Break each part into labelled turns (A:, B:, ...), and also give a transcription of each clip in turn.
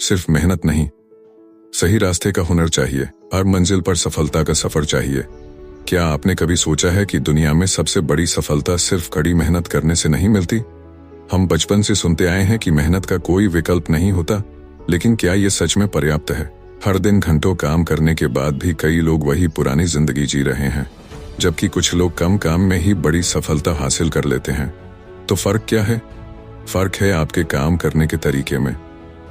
A: सिर्फ मेहनत नहीं, सही रास्ते का हुनर चाहिए। हर मंजिल पर सफलता का सफर चाहिए। क्या आपने कभी सोचा है कि दुनिया में सबसे बड़ी सफलता सिर्फ कड़ी मेहनत करने से नहीं मिलती? हम बचपन से सुनते आए हैं कि मेहनत का कोई विकल्प नहीं होता, लेकिन क्या ये सच में पर्याप्त है? हर दिन घंटों काम करने के बाद भी कई लोग वही पुरानी जिंदगी जी रहे हैं, जबकि कुछ लोग कम काम में ही बड़ी सफलता हासिल कर लेते हैं। तो फर्क क्या है? फर्क है आपके काम करने के तरीके में।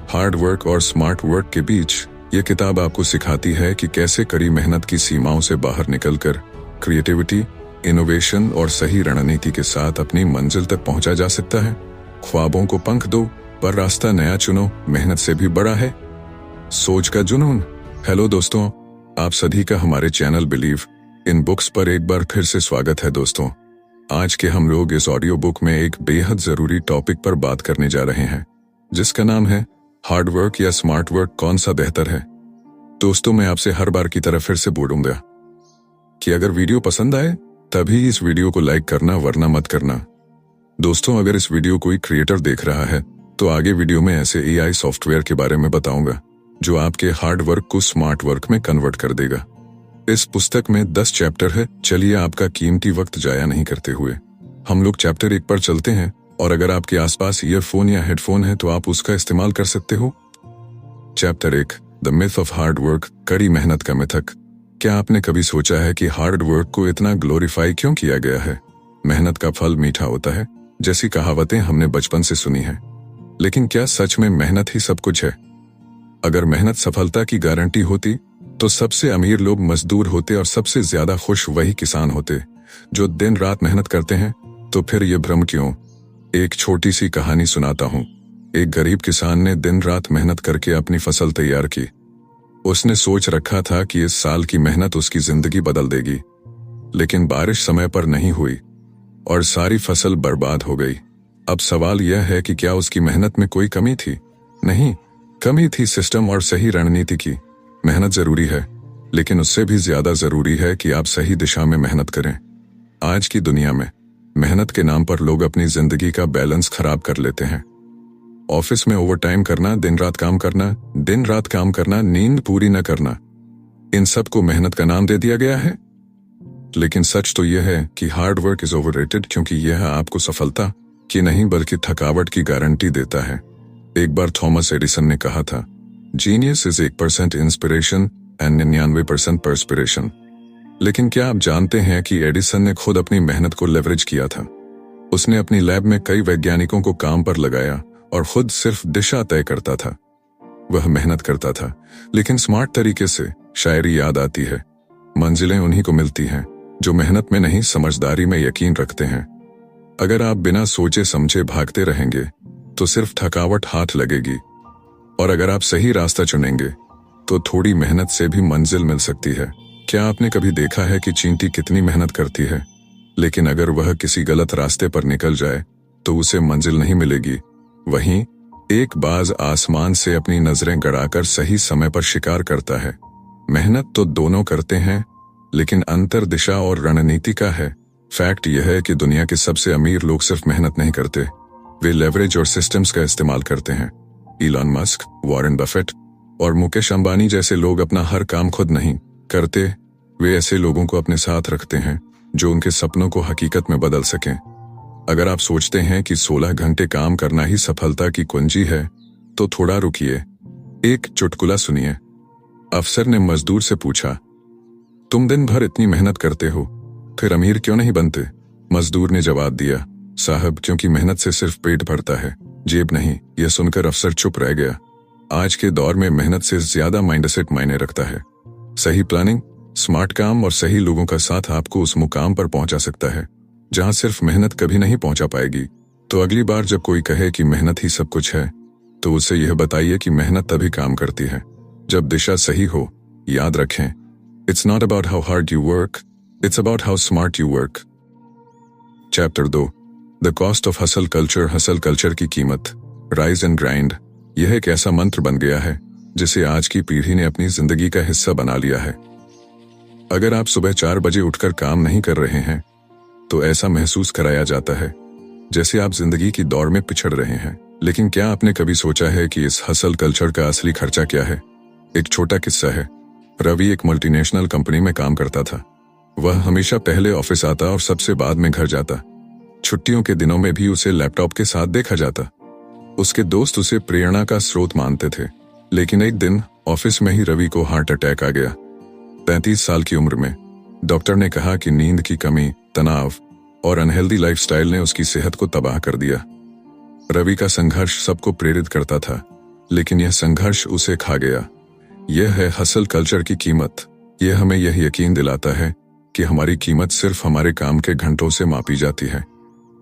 A: हार्ड वर्क और स्मार्ट वर्क के बीच ये किताब आपको सिखाती है कि कैसे कड़ी मेहनत की सीमाओं से बाहर निकलकर क्रिएटिविटी, इनोवेशन और सही रणनीति के साथ अपनी मंजिल तक पहुंचा जा सकता है। ख्वाबों को पंख दो, पर रास्ता नया चुनो, मेहनत से भी बड़ा है सोच का जुनून। हेलो दोस्तों, आप सभी का हमारे चैनल बिलीव इन बुक्स पर एक बार फिर से स्वागत है। दोस्तों, आज के हम लोग इस ऑडियो बुक में एक बेहद जरूरी टॉपिक पर बात करने जा रहे हैं, जिसका नाम है हार्ड वर्क या स्मार्ट वर्क, कौन सा बेहतर है। दोस्तों, मैं आपसे हर बार की तरह फिर से बोलूंगा कि अगर वीडियो पसंद आए तभी इस वीडियो को लाइक करना, वरना मत करना। दोस्तों, अगर इस वीडियो कोई क्रिएटर देख रहा है तो आगे वीडियो में ऐसे AI सॉफ्टवेयर के बारे में बताऊंगा जो आपके हार्ड वर्क को स्मार्ट वर्क में कन्वर्ट कर देगा। इस पुस्तक में 10 चैप्टर है। चलिए आपका कीमती वक्त जाया नहीं करते हुए हम लोग चैप्टर 1 पर चलते हैं, और अगर आपके आसपास ईयरफोन या हेडफोन है तो आप उसका इस्तेमाल कर सकते हो। Chapter 1, the myth of hard work, कड़ी मेहनत का मिथक। क्या आपने कभी सोचा है कि हार्ड वर्क को इतना ग्लोरीफाई क्यों किया गया है? मेहनत का फल मीठा होता है जैसी कहावतें हमने बचपन से सुनी है, लेकिन क्या सच में मेहनत ही सब कुछ है? अगर मेहनत सफलता की गारंटी होती तो सबसे अमीर लोग मजदूर होते और सबसे ज्यादा खुश वही किसान होते जो दिन रात मेहनत करते हैं। तो फिर ये भ्रम क्यों? एक छोटी सी कहानी सुनाता हूँ। एक गरीब किसान ने दिन रात मेहनत करके अपनी फसल तैयार की। उसने सोच रखा था कि इस साल की मेहनत उसकी जिंदगी बदल देगी, लेकिन बारिश समय पर नहीं हुई और सारी फसल बर्बाद हो गई। अब सवाल यह है कि क्या उसकी मेहनत में कोई कमी थी? नहीं, कमी थी सिस्टम और सही रणनीति की। मेहनत जरूरी है, लेकिन उससे भी ज्यादा जरूरी है कि आप सही दिशा में मेहनत करें। आज की दुनिया में मेहनत के नाम पर लोग अपनी जिंदगी का बैलेंस खराब कर लेते हैं। ऑफिस में ओवरटाइम करना, दिन रात काम करना, नींद पूरी न करना, इन सब को मेहनत का नाम दे दिया गया है। लेकिन सच तो यह है कि हार्ड वर्क इज ओवररेटेड, क्योंकि यह आपको सफलता की नहीं बल्कि थकावट की गारंटी देता है। एक बार थॉमस एडिसन ने कहा था, genius is 1% inspiration and 99% perspiration. लेकिन क्या आप जानते हैं कि एडिसन ने खुद अपनी मेहनत को लेवरेज किया था? उसने अपनी लैब में कई वैज्ञानिकों को काम पर लगाया और खुद सिर्फ दिशा तय करता था। वह मेहनत करता था, लेकिन स्मार्ट तरीके से। शायरी याद आती है, मंजिलें उन्हीं को मिलती हैं जो मेहनत में नहीं, समझदारी में यकीन रखते हैं। अगर आप बिना सोचे समझे भागते रहेंगे तो सिर्फ थकावट हाथ लगेगी, और अगर आप सही रास्ता चुनेंगे तो थोड़ी मेहनत से भी मंजिल मिल सकती है। क्या आपने कभी देखा है कि चींटी कितनी मेहनत करती है, लेकिन अगर वह किसी गलत रास्ते पर निकल जाए तो उसे मंजिल नहीं मिलेगी? वहीं एक बाज आसमान से अपनी नजरें गड़ाकर सही समय पर शिकार करता है। मेहनत तो दोनों करते हैं, लेकिन अंतर दिशा और रणनीति का है। फैक्ट यह है कि दुनिया के सबसे अमीर लोग सिर्फ मेहनत नहीं करते, वे लेवरेज और सिस्टम्स का इस्तेमाल करते हैं। इलॉन मस्क, वॉरेन बफेट और मुकेश अंबानी जैसे लोग अपना हर काम खुद नहीं करते, वे ऐसे लोगों को अपने साथ रखते हैं जो उनके सपनों को हकीकत में बदल सकें। अगर आप सोचते हैं कि 16 घंटे काम करना ही सफलता की कुंजी है, तो थोड़ा रुकिए, एक चुटकुला सुनिए। अफसर ने मजदूर से पूछा, तुम दिन भर इतनी मेहनत करते हो, फिर अमीर क्यों नहीं बनते? मजदूर ने जवाब दिया, साहब, क्योंकि मेहनत से सिर्फ पेट भरता है, जेब नहीं। यह सुनकर अफसर चुप रह गया। आज के दौर में मेहनत से ज्यादा माइंडसेट मायने रखता है। सही प्लानिंग, स्मार्ट काम और सही लोगों का साथ आपको उस मुकाम पर पहुंचा सकता है जहां सिर्फ मेहनत कभी नहीं पहुंचा पाएगी। तो अगली बार जब कोई कहे कि मेहनत ही सब कुछ है, तो उसे यह बताइए कि मेहनत तभी काम करती है जब दिशा सही हो। याद रखें, it's not about how hard you work, it's about how smart you work. Chapter 2, the cost of hustle culture, hustle culture की कीमत, राइज एंड ग्राइंड। यह एक ऐसा मंत्र बन गया है जिसे आज की पीढ़ी ने अपनी जिंदगी का हिस्सा बना लिया है। अगर आप सुबह 4 बजे उठकर काम नहीं कर रहे हैं तो ऐसा महसूस कराया जाता है जैसे आप जिंदगी की दौड़ में पिछड़ रहे हैं। लेकिन क्या आपने कभी सोचा है कि इस हसल कल्चर का असली खर्चा क्या है? एक छोटा किस्सा है। रवि एक मल्टीनेशनल कंपनी में काम करता था। वह हमेशा पहले ऑफिस आता और सबसे बाद में घर जाता। छुट्टियों के दिनों में भी उसे लैपटॉप के साथ देखा जाता। उसके दोस्त उसे प्रेरणा का स्रोत मानते थे। लेकिन एक दिन ऑफिस में ही रवि को हार्ट अटैक आ गया। 35 साल की उम्र में। डॉक्टर ने कहा कि नींद की कमी, तनाव और अनहेल्दी लाइफस्टाइल ने उसकी सेहत को तबाह कर दिया। रवि का संघर्ष सबको प्रेरित करता था, लेकिन यह संघर्ष उसे खा गया। यह है हसल कल्चर की कीमत। यह हमें यह यकीन दिलाता है कि हमारी कीमत सिर्फ हमारे काम के घंटों से मापी जाती है।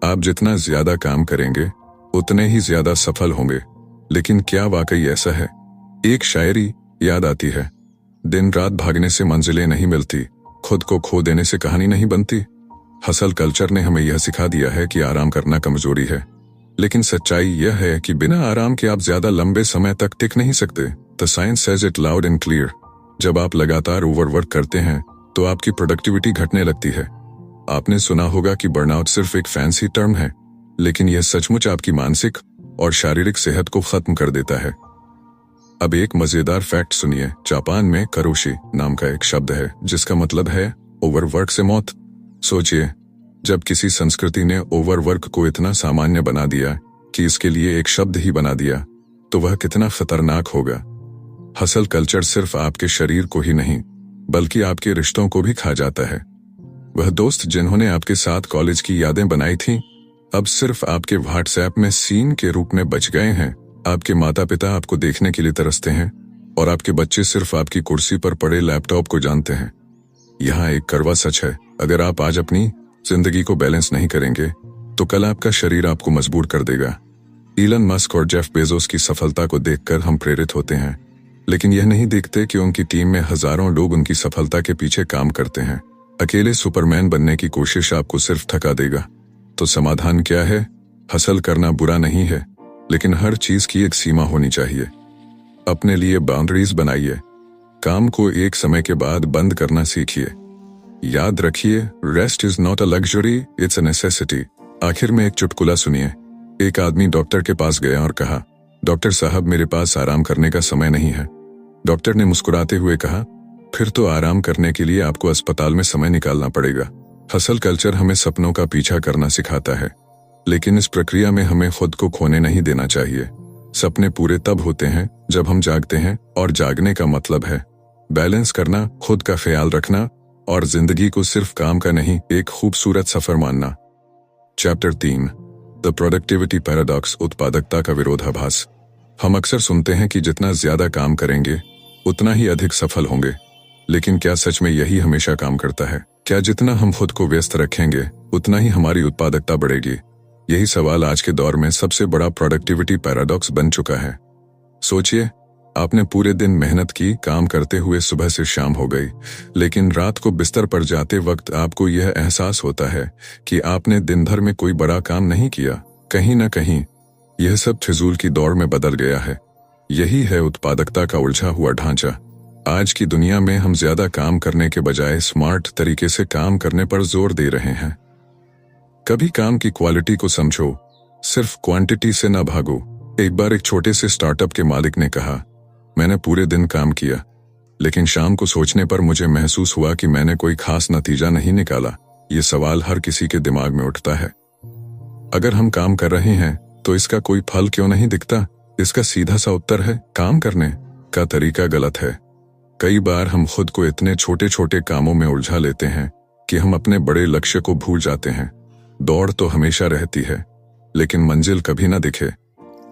A: आप जितना ज्यादा काम करेंगे उतने ही ज्यादा सफल होंगे। लेकिन क्या वाकई ऐसा है? एक शायरी याद आती है, दिन रात भागने से मंजिलें नहीं मिलती, खुद को खो देने से कहानी नहीं बनती। हसल कल्चर ने हमें यह सिखा दिया है कि आराम करना कमजोरी है, लेकिन सच्चाई यह है कि बिना आराम के आप ज्यादा लंबे समय तक टिक नहीं सकते। The science says it loud and clear. जब आप लगातार ओवरवर्क करते हैं तो आपकी प्रोडक्टिविटी घटने लगती है। आपने सुना होगा कि बर्नआउट सिर्फ एक फैंसी टर्म है, लेकिन यह सचमुच आपकी मानसिक और शारीरिक सेहत को खत्म कर देता है। अब एक मजेदार फैक्ट सुनिए। जापान में करोशी नाम का एक शब्द है जिसका मतलब है ओवरवर्क से मौत। सोचिए, जब किसी संस्कृति ने ओवरवर्क को इतना सामान्य बना दिया कि इसके लिए एक शब्द ही बना दिया, तो वह कितना खतरनाक होगा। हसल कल्चर सिर्फ आपके शरीर को ही नहीं बल्कि आपके रिश्तों को भी खा जाता है। वह दोस्त जिन्होंने आपके साथ कॉलेज की यादें बनाई थीं, अब सिर्फ आपके व्हाट्सएप में सीन के रूप में बच गए हैं। आपके माता पिता आपको देखने के लिए तरसते हैं और आपके बच्चे सिर्फ आपकी कुर्सी पर पड़े लैपटॉप को जानते हैं। यहाँ एक कड़वा सच है, अगर आप आज अपनी जिंदगी को बैलेंस नहीं करेंगे तो कल आपका शरीर आपको मजबूर कर देगा। इलन मस्क और जेफ बेजोस की सफलता को देखकर हम प्रेरित होते हैं, लेकिन यह नहीं देखते कि उनकी टीम में हजारों लोग उनकी सफलता के पीछे काम करते हैं। अकेले सुपरमैन बनने की कोशिश आपको सिर्फ थका देगा। तो समाधान क्या है? हसल करना बुरा नहीं है, लेकिन हर चीज की एक सीमा होनी चाहिए। अपने लिए बाउंड्रीज बनाइए। काम को एक समय के बाद बंद करना सीखिए। याद रखिए, rest is not a luxury, it's a necessity. आखिर में एक चुटकुला सुनिए। एक आदमी डॉक्टर के पास गया और कहा, डॉक्टर साहब, मेरे पास आराम करने का समय नहीं है। डॉक्टर ने मुस्कुराते हुए कहा, फिर तो आराम करने के लिए आपको अस्पताल में समय निकालना पड़ेगा। हसल कल्चर हमें सपनों का पीछा करना सिखाता है, लेकिन इस प्रक्रिया में हमें खुद को खोने नहीं देना चाहिए। सपने पूरे तब होते हैं जब हम जागते हैं, और जागने का मतलब है बैलेंस करना, खुद का ख्याल रखना और जिंदगी को सिर्फ काम का नहीं, एक खूबसूरत सफर मानना। चैप्टर 3, द प्रोडक्टिविटी पैराडॉक्स, उत्पादकता का विरोधाभास। हम अक्सर सुनते हैं कि जितना ज्यादा काम करेंगे उतना ही अधिक सफल होंगे, लेकिन क्या सच में यही हमेशा काम करता है? क्या जितना हम खुद को व्यस्त रखेंगे उतना ही हमारी उत्पादकता बढ़ेगी? यही सवाल आज के दौर में सबसे बड़ा प्रोडक्टिविटी पैराडॉक्स बन चुका है। सोचिए, आपने पूरे दिन मेहनत की, काम करते हुए सुबह से शाम हो गई, लेकिन रात को बिस्तर पर जाते वक्त आपको यह एहसास होता है कि आपने दिन भर में कोई बड़ा काम नहीं किया। कहीं न कहीं यह सब फिजूल की दौड़ में बदल गया है। यही है उत्पादकता का उलझा हुआ ढांचा। आज की दुनिया में हम ज्यादा काम करने के बजाय स्मार्ट तरीके से काम करने पर जोर दे रहे हैं। कभी काम की क्वालिटी को समझो, सिर्फ क्वांटिटी से न भागो। एक बार एक छोटे से स्टार्टअप के मालिक ने कहा, मैंने पूरे दिन काम किया, लेकिन शाम को सोचने पर मुझे महसूस हुआ कि मैंने कोई खास नतीजा नहीं निकाला। ये सवाल हर किसी के दिमाग में उठता है। अगर हम काम कर रहे हैं तो इसका कोई फल क्यों नहीं दिखता? इसका सीधा सा उत्तर है, काम करने का तरीका गलत है। कई बार हम खुद को इतने छोटे छोटे कामों में उलझा लेते हैं कि हम अपने बड़े लक्ष्य को भूल जाते हैं। दौड़ तो हमेशा रहती है, लेकिन मंजिल कभी ना दिखे।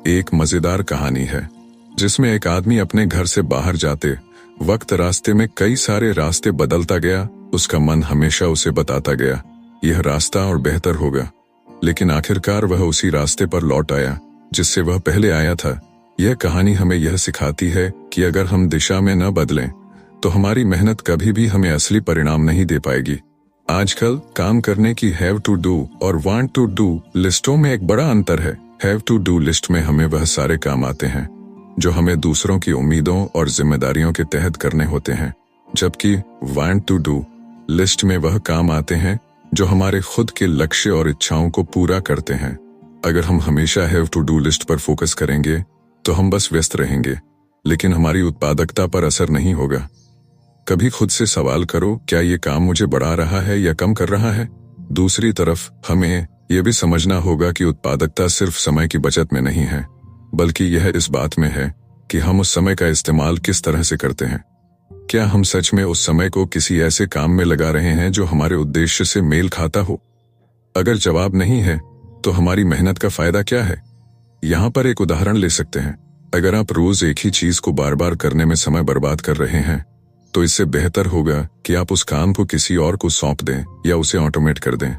A: एक मजेदार कहानी है जिसमें एक आदमी अपने घर से बाहर जाते वक्त रास्ते में कई सारे रास्ते बदलता गया। उसका मन हमेशा उसे बताता गया, यह रास्ता और बेहतर होगा, लेकिन आखिरकार वह उसी रास्ते पर लौट आया जिससे वह पहले आया था। यह कहानी हमें यह सिखाती है कि अगर हम दिशा में न बदलें तो हमारी मेहनत कभी भी हमें असली परिणाम नहीं दे पाएगी। आजकल काम करने की हैव टू डू और वांट टू डू लिस्टों में एक बड़ा अंतर है। हैव टू डू लिस्ट में हमें वह सारे काम आते हैं जो हमें दूसरों की उम्मीदों और जिम्मेदारियों के तहत करने होते हैं, जबकि वांट टू डू लिस्ट में वह काम आते हैं जो हमारे खुद के लक्ष्य और इच्छाओं को पूरा करते हैं। अगर हम हमेशा हैव टू डू लिस्ट पर फोकस करेंगे तो हम बस व्यस्त रहेंगे, लेकिन हमारी उत्पादकता पर असर नहीं होगा। कभी खुद से सवाल करो, क्या ये काम मुझे बढ़ा रहा है या कम कर रहा है? दूसरी तरफ हमें यह भी समझना होगा कि उत्पादकता सिर्फ समय की बचत में नहीं है, बल्कि यह इस बात में है कि हम उस समय का इस्तेमाल किस तरह से करते हैं। क्या हम सच में उस समय को किसी ऐसे काम में लगा रहे हैं जो हमारे उद्देश्य से मेल खाता हो? अगर जवाब नहीं है तो हमारी मेहनत का फायदा क्या है? यहाँ पर एक उदाहरण ले सकते हैं। अगर आप रोज एक ही चीज को बार बार करने में समय बर्बाद कर रहे हैं तो इससे बेहतर होगा कि आप उस काम को किसी और को सौंप दें या उसे ऑटोमेट कर दें।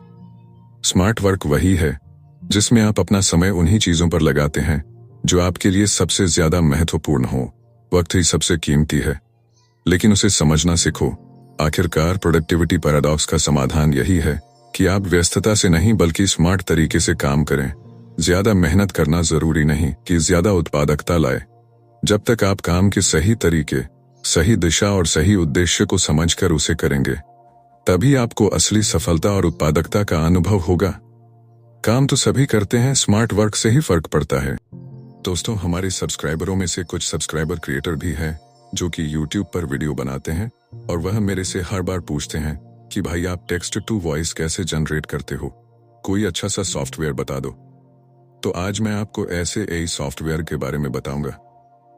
A: स्मार्ट वर्क वही है जिसमें आप अपना समय उन्हीं चीजों पर लगाते हैं जो आपके लिए सबसे ज्यादा महत्वपूर्ण हो। वक्त ही सबसे कीमती है, लेकिन उसे समझना सीखो। आखिरकार प्रोडक्टिविटी पैराडॉक्स का समाधान यही है कि आप व्यस्तता से नहीं बल्कि स्मार्ट तरीके से काम करें। ज्यादा मेहनत करना जरूरी नहीं कि ज्यादा उत्पादकता लाए। जब तक आप काम के सही तरीके, सही दिशा और सही उद्देश्य को समझकर उसे करेंगे, तभी आपको असली सफलता और उत्पादकता का अनुभव होगा। काम तो सभी करते हैं, स्मार्ट वर्क से ही फर्क पड़ता है। दोस्तों, हमारे सब्सक्राइबरों में से कुछ सब्सक्राइबर क्रिएटर भी हैं जो कि YouTube पर वीडियो बनाते हैं और वह मेरे से हर बार पूछते हैं कि भाई आप टेक्स्ट टू वॉइस कैसे जनरेट करते हो, कोई अच्छा सा सॉफ्टवेयर बता दो। तो आज मैं आपको ऐसे AI सॉफ्टवेयर के बारे में बताऊंगा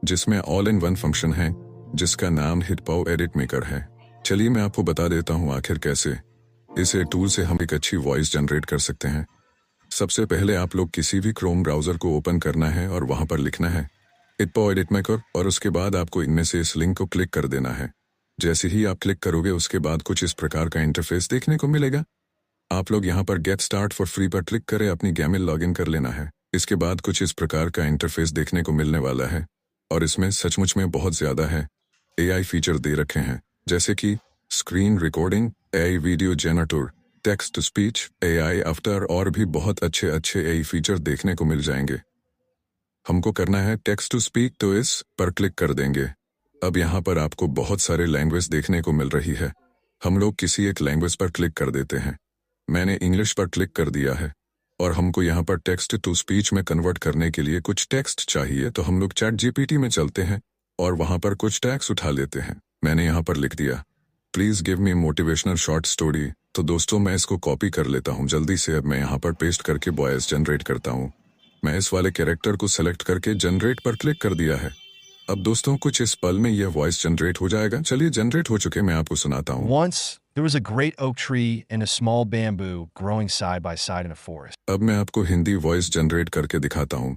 A: जिसमें ऑल इन वन फंक्शन है, जिसका नाम हिटपाउ एडिट मेकर है। चलिए मैं आपको बता देता हूं आखिर कैसे इस टूल से हम एक अच्छी वॉइस जनरेट कर सकते हैं। सबसे पहले आप लोग किसी भी क्रोम ब्राउजर को ओपन करना है और वहां पर लिखना है हिटपाउ एडिट मेकर, और उसके बाद आपको इनमें से इस लिंक को क्लिक कर देना है। जैसे ही आप क्लिक करोगे उसके बाद कुछ इस प्रकार का इंटरफेस देखने को मिलेगा। आप लोग यहाँ पर गेट स्टार्ट फॉर फ्री पर क्लिक करें, अपनी गेमिल लॉगिन कर लेना है। इसके बाद कुछ इस प्रकार का इंटरफेस देखने को मिलने वाला है और इसमें सचमुच में बहुत ज्यादा है AI फीचर दे रखे हैं, जैसे कि screen recording, AI video generator, text to speech, AI after और भी बहुत अच्छे AI फीचर देखने को मिल जाएंगे। हमको करना है टेक्स्ट टू स्पीक, तो इस पर क्लिक कर देंगे। अब यहाँ पर आपको बहुत सारे लैंग्वेज देखने को मिल रही है। हम लोग किसी एक लैंग्वेज पर क्लिक कर देते हैं। मैंने इंग्लिश पर क्लिक कर दिया है और हमको यहाँ पर टेक्स्ट टू स्पीच में कन्वर्ट करने के लिए कुछ टेक्स्ट चाहिए, तो हम लोग चैट GPT में चलते हैं और वहां पर कुछ टैक्स उठा लेते हैं। मैंने यहाँ पर लिख दिया please give me motivational short story. तो दोस्तों मैं इसको कॉपी कर लेता हूँ जल्दी से। अब मैं यहाँ पर पेस्ट करके वॉइस जनरेट करता हूँ। मैं इस वाले कैरेक्टर को सेलेक्ट करके जनरेट पर क्लिक कर दिया है। अब दोस्तों कुछ इस पल में यह वॉइस जनरेट हो जाएगा। चलिए जनरेट हो चुके, मैं आपको सुनाता हूँ।
B: Once there was a great oak tree and a small bamboo growing side by side in a forest.
A: अब मैं आपको हिंदी वॉइस जनरेट करके दिखाता हूँ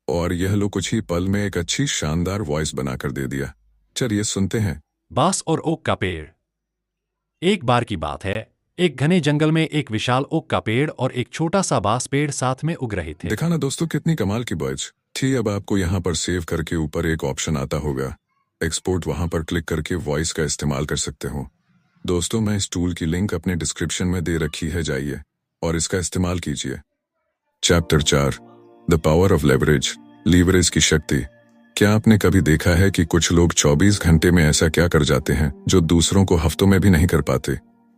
A: और यह लो कुछ ही पल में एक अच्छी शानदार वॉइस बनाकर दे दिया। चलिए सुनते हैं।
C: बांस और ओक का पेड़। एक बार की बात है, एक घने जंगल में एक विशाल ओक का पेड़ और एक छोटा सा बांस पेड़ साथ में उग रहे थे।
A: देखा ना दोस्तों कितनी कमाल की वॉइस थी। अब आपको यहाँ पर सेव करके ऊपर एक ऑप्शन आता होगा एक्सपोर्ट, वहां पर क्लिक करके वॉइस का इस्तेमाल कर सकते हो। दोस्तों मैं इस टूल की लिंक अपने डिस्क्रिप्शन में दे रखी है, जाइए और इसका इस्तेमाल कीजिए। Chapter 4 the power of leverage, leverage की शक्ति। क्या आपने कभी देखा है कि कुछ लोग 24 घंटे में ऐसा क्या कर जाते हैं जो दूसरों को हफ्तों में भी नहीं कर पाते?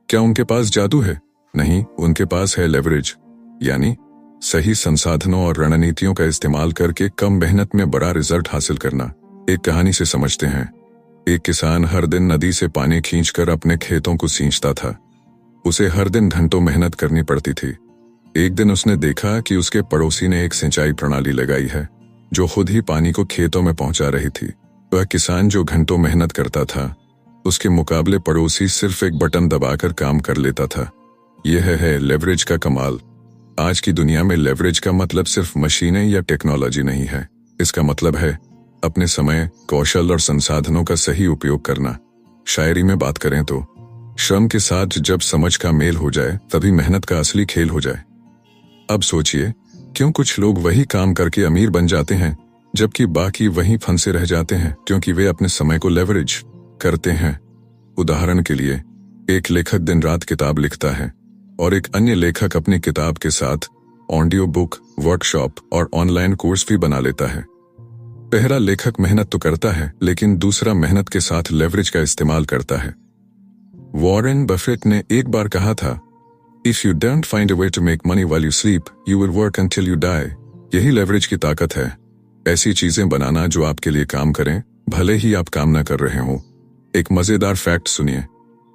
A: क्या उनके पास जादू है? नहीं, उनके पास है लेवरेज, यानी सही संसाधनों और रणनीतियों का इस्तेमाल करके कम मेहनत में बड़ा रिजल्ट हासिल करना। एक कहानी से समझते हैं। एक किसान हर दिन नदी से पानी खींचकर अपने खेतों को सींचता था। उसे हर दिन घंटों मेहनत करनी पड़ती थी। एक दिन उसने देखा कि उसके पड़ोसी ने एक सिंचाई प्रणाली लगाई है जो खुद ही पानी को खेतों में पहुंचा रही थी। वह किसान जो घंटों मेहनत करता था, उसके मुकाबले पड़ोसी सिर्फ एक बटन दबाकर काम कर लेता था। यह है लेवरेज का कमाल। आज की दुनिया में लेवरेज का मतलब सिर्फ मशीनें या टेक्नोलॉजी नहीं है। इसका मतलब है अपने समय, कौशल और संसाधनों का सही उपयोग करना। शायरी में बात करें तो श्रम के साथ जब समझ का मेल हो जाए तभी मेहनत का असली खेल हो जाए। अब सोचिए, क्यों कुछ लोग वही काम करके अमीर बन जाते हैं जबकि बाकी वहीं फंसे रह जाते हैं? क्योंकि वे अपने समय को लेवरेज करते हैं। उदाहरण के लिए, एक लेखक दिन रात किताब लिखता है और एक अन्य लेखक अपनी किताब के साथ ऑडियो बुक, वर्कशॉप और ऑनलाइन कोर्स भी बना लेता है। पहला लेखक मेहनत तो करता है, लेकिन दूसरा मेहनत के साथ लेवरेज का इस्तेमाल करता है। वॉरेन बफेट ने एक बार कहा था, If you don't find a way to make money while you sleep, you will work until you die. यही लेवरेज की ताकत है, ऐसी चीजें बनाना जो आपके लिए काम करें, भले ही आप काम ना कर रहे हो। एक मजेदार फैक्ट सुनिए।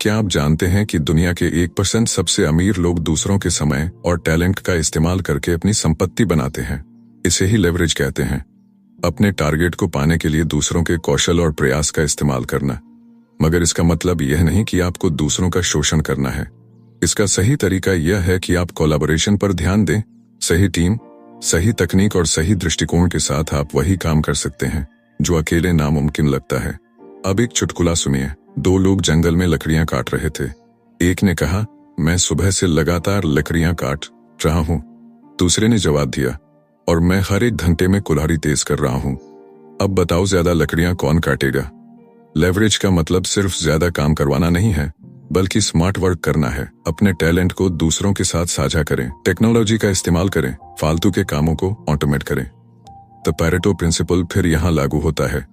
A: क्या आप जानते हैं कि दुनिया के 1% सबसे अमीर लोग दूसरों के समय और टैलेंट का इस्तेमाल करके अपनी संपत्ति बनाते हैं? इसे ही लेवरेज कहते हैं। अपने टारगेट को पाने के लिए दूसरों के कौशल और प्रयास का इस्तेमाल करना। मगर इसका मतलब यह नहीं कि आपको दूसरों का शोषण करना है। इसका सही तरीका यह है कि आप कोलैबोरेशन पर ध्यान दें। सही टीम, सही तकनीक और सही दृष्टिकोण के साथ आप वही काम कर सकते हैं जो अकेले नामुमकिन लगता है। अब एक चुटकुला सुनिए। दो लोग जंगल में लकड़ियां काट रहे थे। एक ने कहा, मैं सुबह से लगातार लकड़ियां काट रहा हूं। दूसरे ने जवाब दिया, और मैं हर एक घंटे में कुल्हाड़ी तेज कर रहा हूं। अब बताओ ज्यादा लकड़ियां कौन काटेगा? लेवरेज का मतलब सिर्फ ज्यादा काम करवाना नहीं है, बल्कि स्मार्ट वर्क करना है। अपने टैलेंट को दूसरों के साथ साझा करें, टेक्नोलॉजी का इस्तेमाल करें, फालतू के कामों को ऑटोमेट करें। द पैरेटो प्रिंसिपल फिर यहाँ लागू होता है।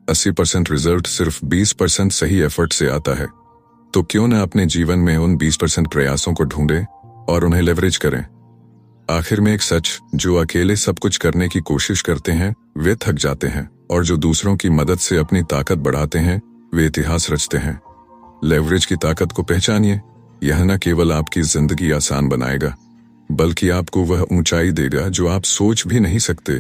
A: 80% रिजल्ट सिर्फ 20% सही एफर्ट से आता है। तो क्यों न अपने जीवन में उन 20% प्रयासों को ढूंढें और उन्हें लेवरेज करें। आखिर में एक सच, जो अकेले सब कुछ करने की कोशिश करते हैं वे थक जाते हैं, और जो दूसरों की मदद से अपनी ताकत बढ़ाते हैं वे इतिहास रचते हैं। लेवरेज की ताकत को पहचानिए। यह न केवल आपकी जिंदगी आसान बनाएगा, बल्कि आपको वह ऊंचाई देगा जो आप सोच भी नहीं सकते।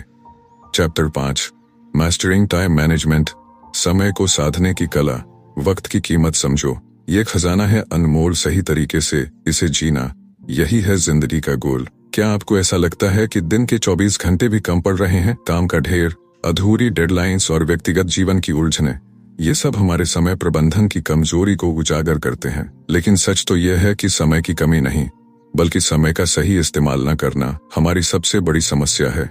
A: Chapter 5, mastering time management. समय को साधने की कला। वक्त की कीमत समझो, ये खजाना है अनमोल। सही तरीके से इसे जीना, यही है जिंदगी का गोल। क्या आपको ऐसा लगता है कि दिन के 24 घंटे भी कम पड़ रहे हैं? काम का ढेर, अधूरी डेडलाइंस और व्यक्तिगत जीवन की उलझनें, ये सब हमारे समय प्रबंधन की कमजोरी को उजागर करते हैं। लेकिन सच तो यह है कि समय की कमी नहीं, बल्कि समय का सही इस्तेमाल न करना हमारी सबसे बड़ी समस्या है।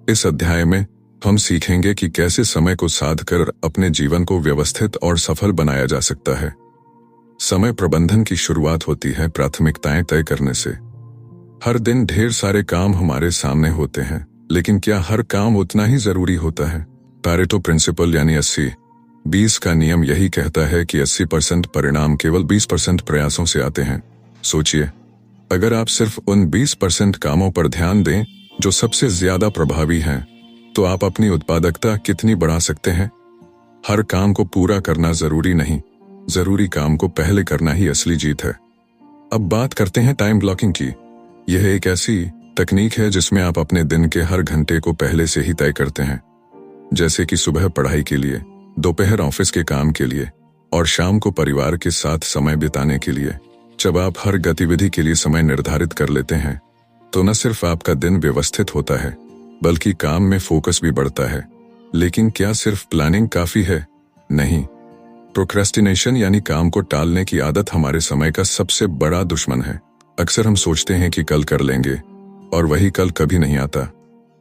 A: इस अध्याय में हम सीखेंगे कि कैसे समय को साध कर अपने जीवन को व्यवस्थित और सफल बनाया जा सकता है। समय प्रबंधन की शुरुआत होती है प्राथमिकताएं तय करने से। हर दिन ढेर सारे काम हमारे सामने होते हैं, लेकिन क्या हर काम उतना ही जरूरी होता है? पैरेटो प्रिंसिपल यानी 80-20 का नियम यही कहता है कि 80% परिणाम केवल 20% प्रयासों से आते हैं। सोचिए, अगर आप सिर्फ उन 20% कामों पर ध्यान दें जो सबसे ज्यादा प्रभावी हैं, तो आप अपनी उत्पादकता कितनी बढ़ा सकते हैं। हर काम को पूरा करना जरूरी नहीं, जरूरी काम को पहले करना ही असली जीत है। अब बात करते हैं टाइम ब्लॉकिंग की। यह एक ऐसी तकनीक है जिसमें आप अपने दिन के हर घंटे को पहले से ही तय करते हैं, जैसे कि सुबह पढ़ाई के लिए, दोपहर ऑफिस के काम के लिए और शाम को परिवार के साथ समय बिताने के लिए। जब आप हर गतिविधि के लिए समय निर्धारित कर लेते हैं, तो न सिर्फ आपका दिन व्यवस्थित होता है, बल्कि काम में फोकस भी बढ़ता है। लेकिन क्या सिर्फ प्लानिंग काफी है? नहीं। प्रोक्रेस्टिनेशन यानी काम को टालने की आदत हमारे समय का सबसे बड़ा दुश्मन है। अक्सर हम सोचते हैं कि कल कर लेंगे, और वही कल कभी नहीं आता।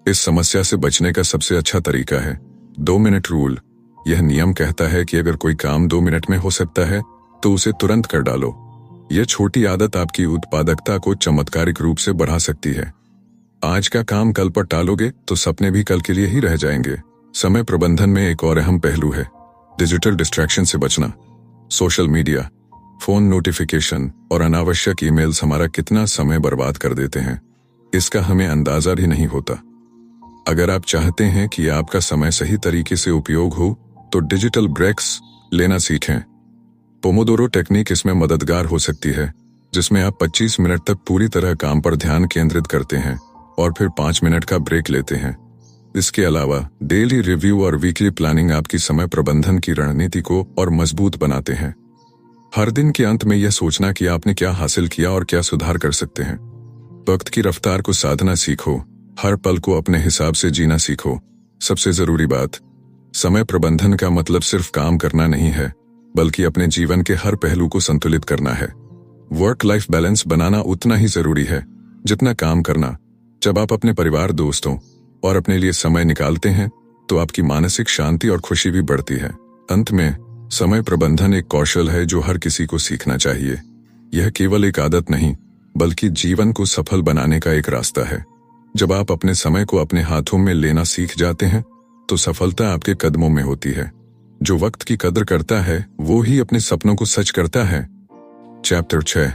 A: इस समस्या से बचने का सबसे अच्छा तरीका है 2 मिनट रूल। यह नियम कहता है कि अगर कोई काम 2 मिनट में हो सकता है, तो उसे तुरंत कर डालो। यह छोटी आदत आपकी उत्पादकता को चमत्कारिक रूप से बढ़ा सकती है। आज का काम कल पर टालोगे तो सपने भी कल के लिए ही रह जाएंगे। समय प्रबंधन में एक और अहम पहलू है डिजिटल डिस्ट्रैक्शन से बचना। सोशल मीडिया, फोन नोटिफिकेशन और अनावश्यक ईमेल्स हमारा कितना समय बर्बाद कर देते हैं, इसका हमें अंदाजा भी नहीं होता। अगर आप चाहते हैं कि आपका समय सही तरीके से उपयोग हो, तो डिजिटल ब्रेक्स लेना सीखें। पोमोडोरो टेक्निक इसमें मददगार हो सकती है, जिसमें आप 25 मिनट तक पूरी तरह काम पर ध्यान केंद्रित करते हैं और फिर 5 मिनट का ब्रेक लेते हैं। इसके अलावा डेली रिव्यू और वीकली प्लानिंग आपकी समय प्रबंधन की रणनीति को और मजबूत बनाते हैं। हर दिन के अंत में यह सोचना कि आपने क्या हासिल किया और क्या सुधार कर सकते हैं। वक्त की रफ्तार को साधना सीखो, हर पल को अपने हिसाब से जीना सीखो। सबसे जरूरी बात, समय प्रबंधन का मतलब सिर्फ काम करना नहीं है, बल्कि अपने जीवन के हर पहलू को संतुलित करना है। वर्क लाइफ बैलेंस बनाना उतना ही जरूरी है जितना काम करना। जब आप अपने परिवार, दोस्तों और अपने लिए समय निकालते हैं, तो आपकी मानसिक शांति और खुशी भी बढ़ती है। अंत में, समय प्रबंधन एक कौशल है जो हर किसी को सीखना चाहिए। यह केवल एक आदत नहीं, बल्कि जीवन को सफल बनाने का एक रास्ता है। जब आप अपने समय को अपने हाथों में लेना सीख जाते हैं, तो सफलता आपके कदमों में होती है। जो वक्त की कदर करता है, वो ही अपने सपनों को सच करता है। Chapter 6,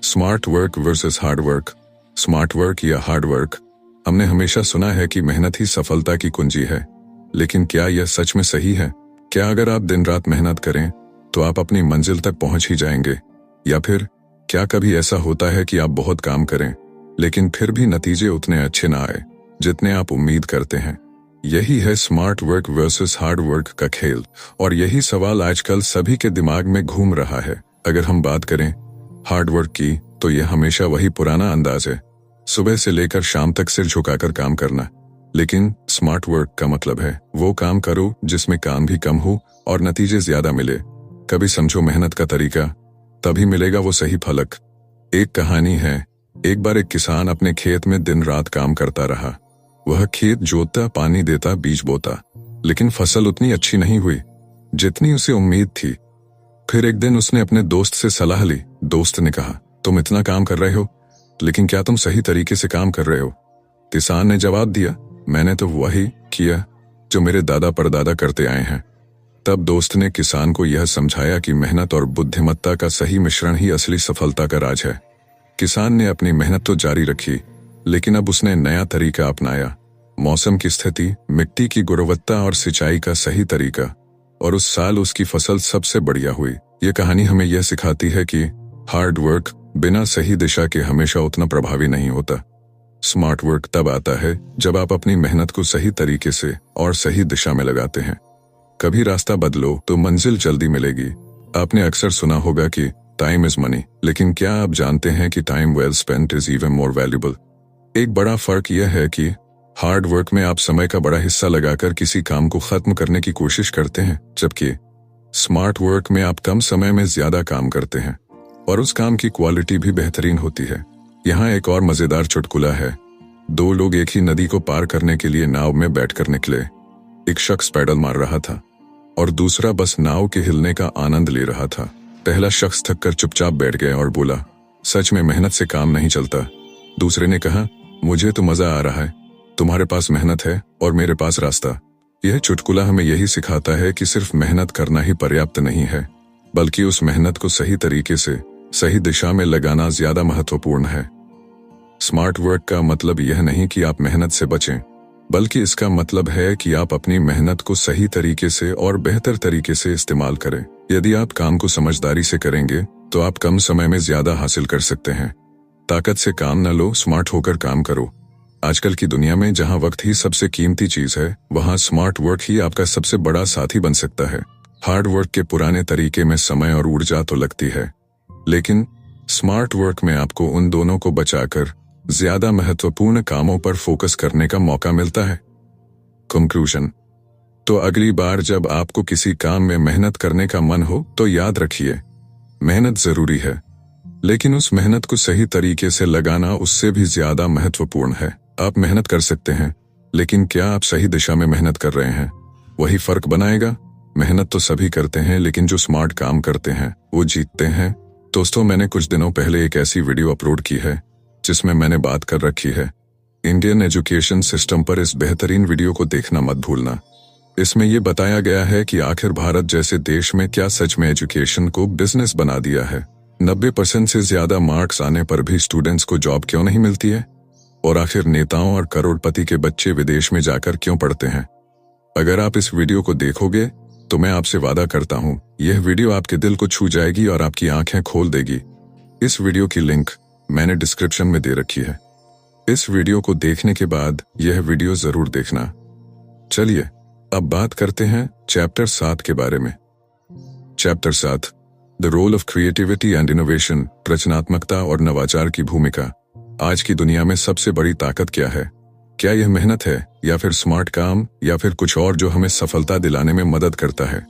A: smart work versus hard work. Smart work या हार्ड वर्क। हमने हमेशा सुना है कि मेहनत ही सफलता की कुंजी है, लेकिन क्या यह सच में सही है? क्या अगर आप दिन रात मेहनत करें तो आप अपनी मंजिल तक पहुंच ही जाएंगे? या फिर क्या कभी ऐसा होता है कि आप बहुत काम करें लेकिन फिर भी नतीजे उतने अच्छे ना आए जितने आप उम्मीद करते हैं? यही है smart work versus hard work का खेल, और यही सवाल आजकल सभी के दिमाग में घूम रहा है। अगर हम बात करें हार्ड वर्क की तो यह हमेशा वही पुराना अंदाज है, सुबह से लेकर शाम तक सिर झुकाकर काम करना। लेकिन स्मार्ट वर्क का मतलब है वो काम करो जिसमें काम भी कम हो और नतीजे ज्यादा मिले। कभी समझो मेहनत का तरीका, तभी मिलेगा वो सही फलक। एक कहानी है, एक बार एक किसान अपने खेत में दिन रात काम करता रहा। वह खेत जोतता, पानी देता, बीज बोता, लेकिन फसल उतनी अच्छी नहीं हुई जितनी उसे उम्मीद थी। फिर एक दिन उसने अपने दोस्त से सलाह ली। दोस्त ने कहा, तुम इतना काम कर रहे हो, लेकिन क्या तुम सही तरीके से काम कर रहे हो? किसान ने जवाब दिया, मैंने तो वही किया जो मेरे दादा परदादा करते आए हैं। तब दोस्त ने किसान को यह समझाया कि मेहनत और बुद्धिमत्ता का सही मिश्रण ही असली सफलता का राज है। किसान ने अपनी मेहनत तो जारी रखी, लेकिन अब उसने नया तरीका अपनाया। मौसम की स्थिति, मिट्टी की गुणवत्ता और सिंचाई का सही तरीका, और उस साल उसकी फसल सबसे बढ़िया हुई। ये कहानी हमें यह सिखाती है कि हार्ड वर्क बिना सही दिशा के हमेशा उतना प्रभावी नहीं होता। स्मार्ट वर्क तब आता है जब आप अपनी मेहनत को सही तरीके से और सही दिशा में लगाते हैं। कभी रास्ता बदलो तो मंजिल जल्दी मिलेगी। आपने अक्सर सुना होगा कि टाइम इज मनी, लेकिन क्या आप जानते हैं कि time well spent is even more valuable? एक बड़ा फर्क यह है कि हार्ड वर्क में आप समय का बड़ा हिस्सा लगाकर किसी काम को खत्म करने की कोशिश करते हैं, जबकि स्मार्ट वर्क में आप कम समय में ज्यादा काम करते हैं और उस काम की क्वालिटी भी बेहतरीन होती है। यहाँ एक और मजेदार चुटकुला है। दो लोग एक ही नदी को पार करने के लिए नाव में बैठकर निकले। एक शख्स पैडल मार रहा था और दूसरा बस नाव के हिलने का आनंद ले रहा था। पहला शख्स थककर चुपचाप बैठ गया और बोला, सच में मेहनत से काम नहीं चलता। दूसरे ने कहा, मुझे तो मजा आ रहा है, तुम्हारे पास मेहनत है और मेरे पास रास्ता। यह चुटकुला हमें यही सिखाता है कि सिर्फ मेहनत करना ही पर्याप्त नहीं है, बल्कि उस मेहनत को सही तरीके से सही दिशा में लगाना ज्यादा महत्वपूर्ण है। स्मार्ट वर्क का मतलब यह नहीं कि आप मेहनत से बचें, बल्कि इसका मतलब है कि आप अपनी मेहनत को सही तरीके से और बेहतर तरीके से इस्तेमाल करें। यदि आप काम को समझदारी से करेंगे तो आप कम समय में ज्यादा हासिल कर सकते हैं। ताकत से काम न लो, स्मार्ट होकर काम करो। आजकल की दुनिया में जहां वक्त ही सबसे कीमती चीज है, वहां स्मार्ट वर्क ही आपका सबसे बड़ा साथी बन सकता है। हार्ड वर्क के पुराने तरीके में समय और ऊर्जा तो लगती है, लेकिन स्मार्ट वर्क में आपको उन दोनों को बचाकर ज्यादा महत्वपूर्ण कामों पर फोकस करने का मौका मिलता है। कंक्लूजन। तो अगली बार जब आपको किसी काम में मेहनत करने का मन हो तो याद रखिए, मेहनत जरूरी है, लेकिन उस मेहनत को सही तरीके से लगाना उससे भी ज्यादा महत्वपूर्ण है। आप मेहनत कर सकते हैं, लेकिन क्या आप सही दिशा में मेहनत कर रहे हैं? वही फर्क बनाएगा। मेहनत तो सभी करते हैं, लेकिन जो स्मार्ट काम करते हैं वो जीतते हैं। दोस्तों, मैंने कुछ दिनों पहले एक ऐसी वीडियो अपलोड की है जिसमें मैंने बात कर रखी है इंडियन एजुकेशन सिस्टम पर। इस बेहतरीन वीडियो को देखना मत भूलना। इसमें यह बताया गया है कि आखिर भारत जैसे देश में क्या सच में एजुकेशन को बिजनेस बना दिया है। 90% से ज्यादा मार्क्स आने पर भी स्टूडेंट्स को जॉब क्यों नहीं मिलती है? और आखिर नेताओं और करोड़पति के बच्चे विदेश में जाकर क्यों पढ़ते हैं? अगर आप इस वीडियो को देखोगे तो मैं आपसे वादा करता हूँ, यह वीडियो आपके दिल को छू जाएगी और आपकी आंखें खोल देगी। इस वीडियो की लिंक मैंने डिस्क्रिप्शन में दे रखी है। इस वीडियो को देखने के बाद यह वीडियो जरूर देखना। चलिए अब बात करते हैं चैप्टर 7 के बारे में। Chapter 7, the role of creativity and innovation. रचनात्मकता और नवाचार की भूमिका। आज की दुनिया में सबसे बड़ी ताकत क्या है? क्या यह मेहनत है, या फिर स्मार्ट काम, या फिर कुछ और जो हमें सफलता दिलाने में मदद करता है?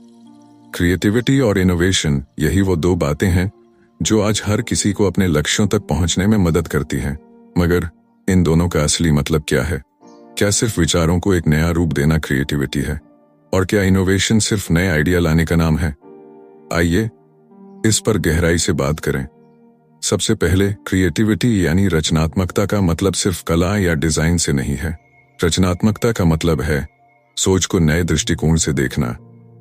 A: क्रिएटिविटी और इनोवेशन, यही वो दो बातें हैं जो आज हर किसी को अपने लक्ष्यों तक पहुंचने में मदद करती हैं। मगर इन दोनों का असली मतलब क्या है? क्या सिर्फ विचारों को एक नया रूप देना क्रिएटिविटी है? और क्या इनोवेशन सिर्फ नए आइडिया लाने का नाम है? आइए इस पर गहराई से बात करें। सबसे पहले, क्रिएटिविटी यानी रचनात्मकता का मतलब सिर्फ कला या डिजाइन से नहीं है। रचनात्मकता का मतलब है सोच को नए दृष्टिकोण से देखना।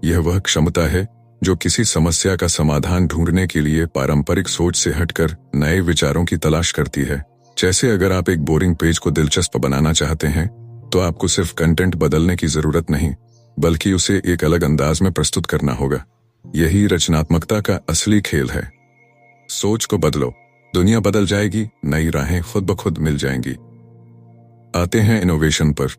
A: यह वह क्षमता है जो किसी समस्या का समाधान ढूंढने के लिए पारंपरिक सोच से हटकर नए विचारों की तलाश करती है। जैसे अगर आप एक बोरिंग पेज को दिलचस्प बनाना चाहते हैं तो आपको सिर्फ कंटेंट बदलने की जरूरत नहीं, बल्कि उसे एक अलग अंदाज में प्रस्तुत करना होगा। यही रचनात्मकता का असली खेल है। सोच को बदलो, दुनिया बदल जाएगी, नई राहें खुद ब खुद मिल जाएंगी। आते हैं इनोवेशन पर।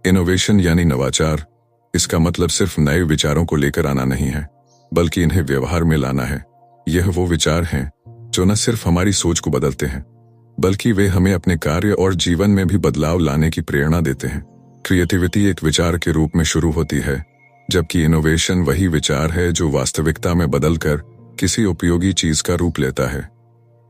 A: इनोवेशन यानी नवाचार। इसका मतलब सिर्फ नए विचारों को लेकर आना नहीं है, बल्कि इन्हें व्यवहार में लाना है। यह वो विचार हैं जो न सिर्फ हमारी सोच को बदलते हैं, बल्कि वे हमें अपने कार्य और जीवन में भी बदलाव लाने की प्रेरणा देते हैं। क्रिएटिविटी एक विचार के रूप में शुरू होती है, जबकि इनोवेशन वही विचार है जो वास्तविकता में बदलकर किसी उपयोगी चीज का रूप लेता है।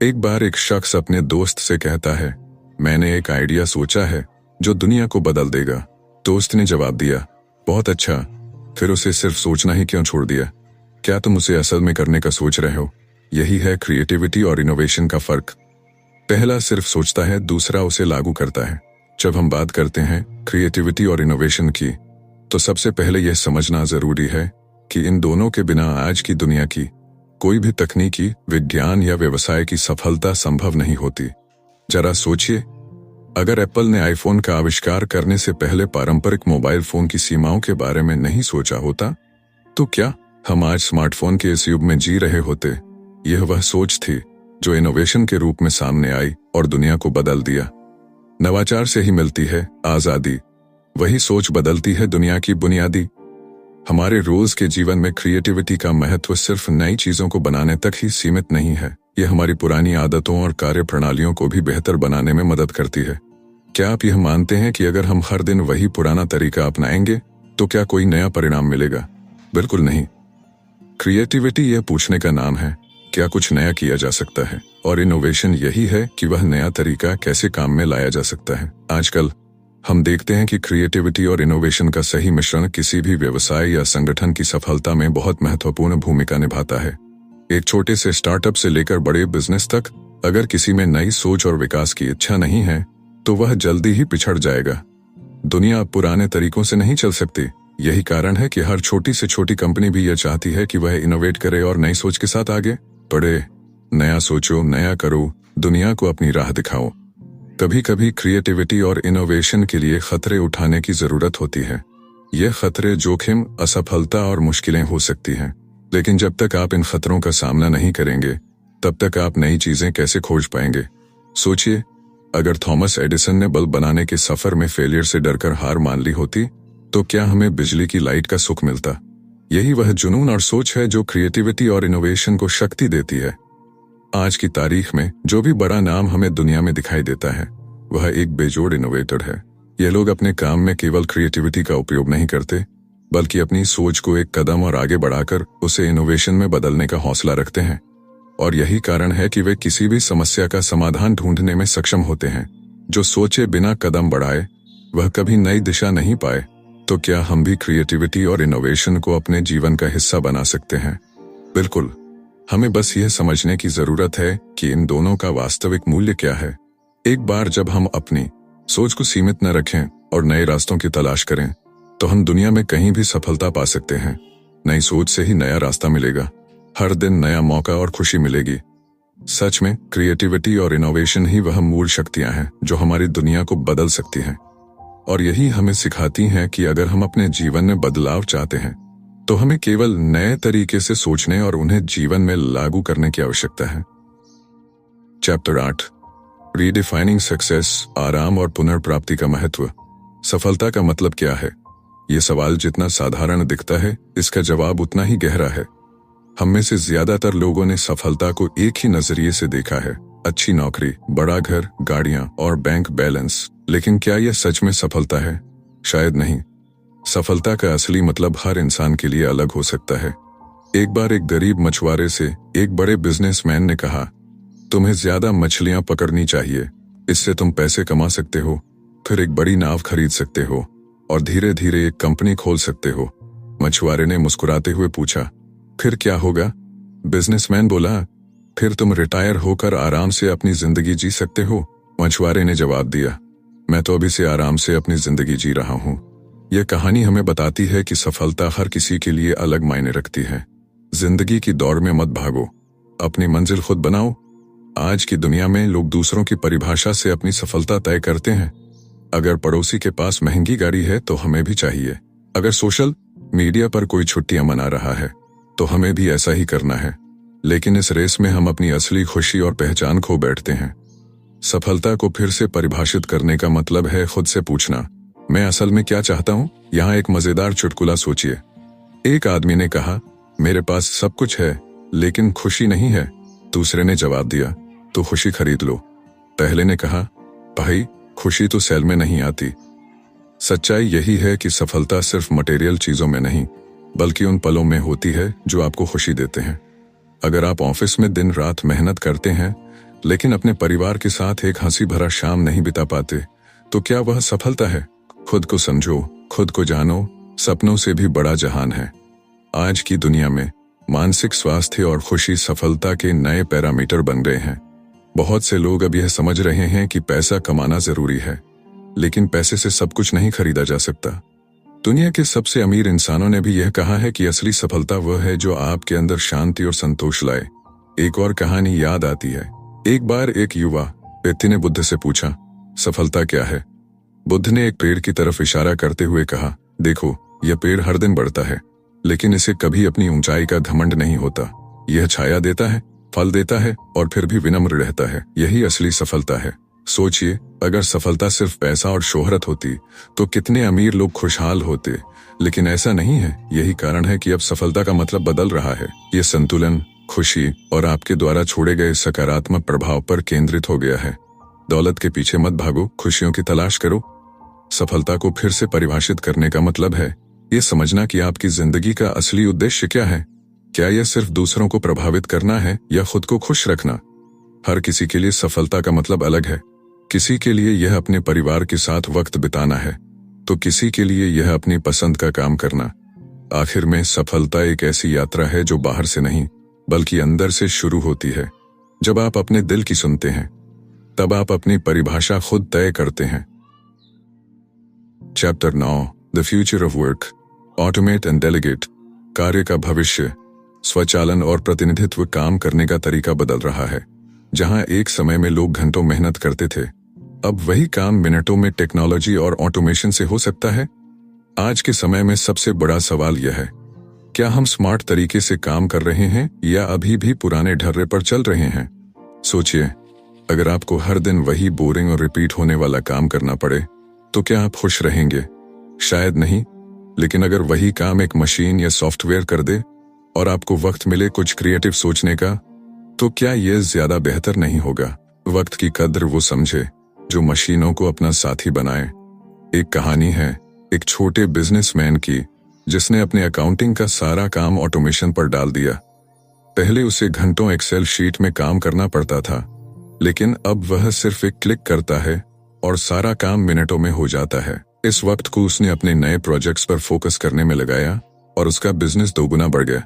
A: एक बार एक शख्स अपने दोस्त से कहता है, मैंने एक आइडिया सोचा है जो दुनिया को बदल देगा। दोस्त ने जवाब दिया, बहुत अच्छा, फिर उसे सिर्फ सोचना ही क्यों छोड़ दिया? क्या तुम उसे असल में करने का सोच रहे हो? यही है क्रिएटिविटी और इनोवेशन का फर्क। पहला सिर्फ सोचता है, दूसरा उसे लागू करता है। जब हम बात करते हैं क्रिएटिविटी और इनोवेशन की, तो सबसे पहले यह समझना जरूरी है कि इन दोनों के बिना आज की दुनिया की कोई भी तकनीकी, विज्ञान या व्यवसाय की सफलता संभव नहीं होती। जरा सोचिए, अगर एप्पल ने आईफोन का आविष्कार करने से पहले पारंपरिक मोबाइल फोन की सीमाओं के बारे में नहीं सोचा होता, तो क्या हम आज स्मार्टफोन के इस युग में जी रहे होते? यह वह सोच थी जो इनोवेशन के रूप में सामने आई और दुनिया को बदल दिया। नवाचार से ही मिलती है आजादी, वही सोच बदलती है दुनिया की बुनियादी। हमारे रोज के जीवन में क्रिएटिविटी का महत्व सिर्फ नई चीजों को बनाने तक ही सीमित नहीं है, यह हमारी पुरानी आदतों और कार्य प्रणालियों को भी बेहतर बनाने में मदद करती है। क्या आप यह मानते हैं कि अगर हम हर दिन वही पुराना तरीका अपनाएंगे तो क्या कोई नया परिणाम मिलेगा? बिल्कुल नहीं। क्रिएटिविटी यह पूछने का नाम है, क्या कुछ नया किया जा सकता है? और इनोवेशन यही है कि वह नया तरीका कैसे काम में लाया जा सकता है। आजकल हम देखते हैं कि क्रिएटिविटी और इनोवेशन का सही मिश्रण किसी भी व्यवसाय या संगठन की सफलता में बहुत महत्वपूर्ण भूमिका निभाता है। एक छोटे से स्टार्टअप से लेकर बड़े बिजनेस तक, अगर किसी में नई सोच और विकास की इच्छा नहीं है तो वह जल्दी ही पिछड़ जाएगा। दुनिया अब पुराने तरीकों से नहीं चल सकती। यही कारण है कि हर छोटी से छोटी कंपनी भी यह चाहती है कि वह इनोवेट करे और नई सोच के साथ आगे बढ़े। नया सोचो, नया करो, दुनिया को अपनी राह दिखाओ। कभी कभी क्रिएटिविटी और इनोवेशन के लिए खतरे उठाने की जरूरत होती है। यह खतरे जोखिम, असफलता और मुश्किलें हो सकती हैं, लेकिन जब तक आप इन खतरों का सामना नहीं करेंगे तब तक आप नई चीजें कैसे खोज पाएंगे? सोचिए, अगर थॉमस एडिसन ने बल्ब बनाने के सफर में फेलियर से डरकर हार मान ली होती तो क्या हमें बिजली की लाइट का सुख मिलता? यही वह जुनून और सोच है जो क्रिएटिविटी और इनोवेशन को शक्ति देती है। आज की तारीख में जो भी बड़ा नाम हमें दुनिया में दिखाई देता है वह एक बेजोड़ इनोवेटर है। ये लोग अपने काम में केवल क्रिएटिविटी का उपयोग नहीं करते, बल्कि अपनी सोच को एक कदम और आगे बढ़ाकर उसे इनोवेशन में बदलने का हौसला रखते हैं। और यही कारण है कि वे किसी भी समस्या का समाधान ढूंढने में सक्षम होते हैं। जो सोचे बिना कदम बढ़ाए वह कभी नई दिशा नहीं पाए। तो क्या हम भी क्रिएटिविटी और इनोवेशन को अपने जीवन का हिस्सा बना सकते हैं? बिल्कुल। हमें बस यह समझने की जरूरत है कि इन दोनों का वास्तविक मूल्य क्या है। एक बार जब हम अपनी सोच को सीमित न रखें और नए रास्तों की तलाश करें तो हम दुनिया में कहीं भी सफलता पा सकते हैं। नई सोच से ही नया रास्ता मिलेगा, हर दिन नया मौका और खुशी मिलेगी। सच में क्रिएटिविटी और इनोवेशन ही वह मूल शक्तियां हैं जो हमारी दुनिया को बदल सकती हैं। और यही हमें सिखाती हैं कि अगर हम अपने जीवन में बदलाव चाहते हैं तो हमें केवल नए तरीके से सोचने और उन्हें जीवन में लागू करने की आवश्यकता है। चैप्टर 8, रीडिफाइनिंग सक्सेस, आराम और पुनर्प्राप्ति का महत्व। सफलता का मतलब क्या है? ये सवाल जितना साधारण दिखता है, इसका जवाब उतना ही गहरा है। हम में से ज्यादातर लोगों ने सफलता को एक ही नजरिए से देखा है, अच्छी नौकरी, बड़ा घर, गाड़ियां और बैंक बैलेंस। लेकिन क्या यह सच में सफलता है? शायद नहीं। सफलता का असली मतलब हर इंसान के लिए अलग हो सकता है। एक बार एक गरीब मछुआरे से एक बड़े बिजनेसमैन ने कहा, तुम्हें ज्यादा मछलियां पकड़नी चाहिए, इससे तुम पैसे कमा सकते हो, फिर एक बड़ी नाव खरीद सकते हो और धीरे धीरे एक कंपनी खोल सकते हो। मछुआरे ने मुस्कुराते हुए पूछा, फिर क्या होगा? बिजनेसमैन बोला, फिर तुम रिटायर होकर आराम से अपनी जिंदगी जी सकते हो। मछुआरे ने जवाब दिया, मैं तो अभी से आराम से अपनी जिंदगी जी रहा हूं। यह कहानी हमें बताती है कि सफलता हर किसी के लिए अलग मायने रखती है। जिंदगी की दौड़ में मत भागो, अपनी मंजिल खुद बनाओ। आज की दुनिया में लोग दूसरों की परिभाषा से अपनी सफलता तय करते हैं। अगर पड़ोसी के पास महंगी गाड़ी है तो हमें भी चाहिए। अगर सोशल मीडिया पर कोई छुट्टियां मना रहा है तो हमें भी ऐसा ही करना है। लेकिन इस रेस में हम अपनी असली खुशी और पहचान खो बैठते हैं। सफलता को फिर से परिभाषित करने का मतलब है खुद से पूछना, मैं असल में क्या चाहता हूं? यहाँ एक मजेदार चुटकुला सोचिए। एक आदमी ने कहा, मेरे पास सब कुछ है लेकिन खुशी नहीं है। दूसरे ने जवाब दिया, तो खुशी खरीद लो। पहले ने कहा, भाई खुशी तो सेल में नहीं आती। सच्चाई यही है कि सफलता सिर्फ मटेरियल चीजों में नहीं बल्कि उन पलों में होती है जो आपको खुशी देते हैं। अगर आप ऑफिस में दिन रात मेहनत करते हैं लेकिन अपने परिवार के साथ एक हंसी भरा शाम नहीं बिता पाते तो क्या वह सफलता है? खुद को समझो, खुद को जानो, सपनों से भी बड़ा जहान है। आज की दुनिया में मानसिक स्वास्थ्य और खुशी सफलता के नए पैरामीटर बन गए हैं। बहुत से लोग अब यह समझ रहे हैं कि पैसा कमाना जरूरी है, लेकिन पैसे से सब कुछ नहीं खरीदा जा सकता। दुनिया के सबसे अमीर इंसानों ने भी यह कहा है कि असली सफलता वह है जो आपके अंदर शांति और संतोष लाए। एक और कहानी याद आती है। एक बार एक युवा व्यक्ति ने बुद्ध से पूछा, सफलता क्या है? बुद्ध ने एक पेड़ की तरफ इशारा करते हुए कहा, देखो यह पेड़ हर दिन बढ़ता है लेकिन इसे कभी अपनी ऊंचाई का घमंड नहीं होता। यह छाया देता है, फल देता है और फिर भी विनम्र रहता है। यही असली सफलता है। सोचिए, अगर सफलता सिर्फ पैसा और शोहरत होती तो कितने अमीर लोग खुशहाल होते, लेकिन ऐसा नहीं है। यही कारण है कि अब सफलता का मतलब बदल रहा है। ये संतुलन, खुशी और आपके द्वारा छोड़े गए सकारात्मक प्रभाव पर केंद्रित हो गया है। दौलत के पीछे मत भागो, खुशियों की तलाश करो। सफलता को फिर से परिभाषित करने का मतलब है ये समझना कि आपकी जिंदगी का असली उद्देश्य क्या है। क्या यह सिर्फ दूसरों को प्रभावित करना है या खुद को खुश रखना? हर किसी के लिए सफलता का मतलब अलग है। किसी के लिए यह अपने परिवार के साथ वक्त बिताना है तो किसी के लिए यह अपनी पसंद का काम करना। आखिर में सफलता एक ऐसी यात्रा है जो बाहर से नहीं बल्कि अंदर से शुरू होती है। जब आप अपने दिल की सुनते हैं तब आप अपनी परिभाषा खुद तय करते हैं। Chapter 9, the future of work, automate and delegate. कार्य का भविष्य, स्वचालन और प्रतिनिधित्व। काम करने का तरीका बदल रहा है। जहां एक समय में लोग घंटों मेहनत करते थे, अब वही काम मिनटों में टेक्नोलॉजी और ऑटोमेशन से हो सकता है। आज के समय में सबसे बड़ा सवाल यह है, क्या हम स्मार्ट तरीके से काम कर रहे हैं या अभी भी पुराने ढर्रे पर चल रहे हैं? सोचिए, अगर आपको हर दिन वही बोरिंग और रिपीट होने वाला काम करना पड़े तो क्या आप खुश रहेंगे? शायद नहीं। लेकिन अगर वही काम एक मशीन या सॉफ्टवेयर कर दे और आपको वक्त मिले कुछ क्रिएटिव सोचने का, तो क्या यह ज्यादा बेहतर नहीं होगा? वक्त की कद्र वो समझे जो मशीनों को अपना साथी बनाए। एक कहानी है एक छोटे बिजनेसमैन की जिसने अपने अकाउंटिंग का सारा काम ऑटोमेशन पर डाल दिया। पहले उसे घंटों एक्सेल शीट में काम करना पड़ता था, लेकिन अब वह सिर्फ एक क्लिक करता है और सारा काम मिनटों में हो जाता है। इस वक्त को उसने अपने नए प्रोजेक्ट्स पर फोकस करने में लगाया और उसका बिजनेस दोगुना बढ़ गया।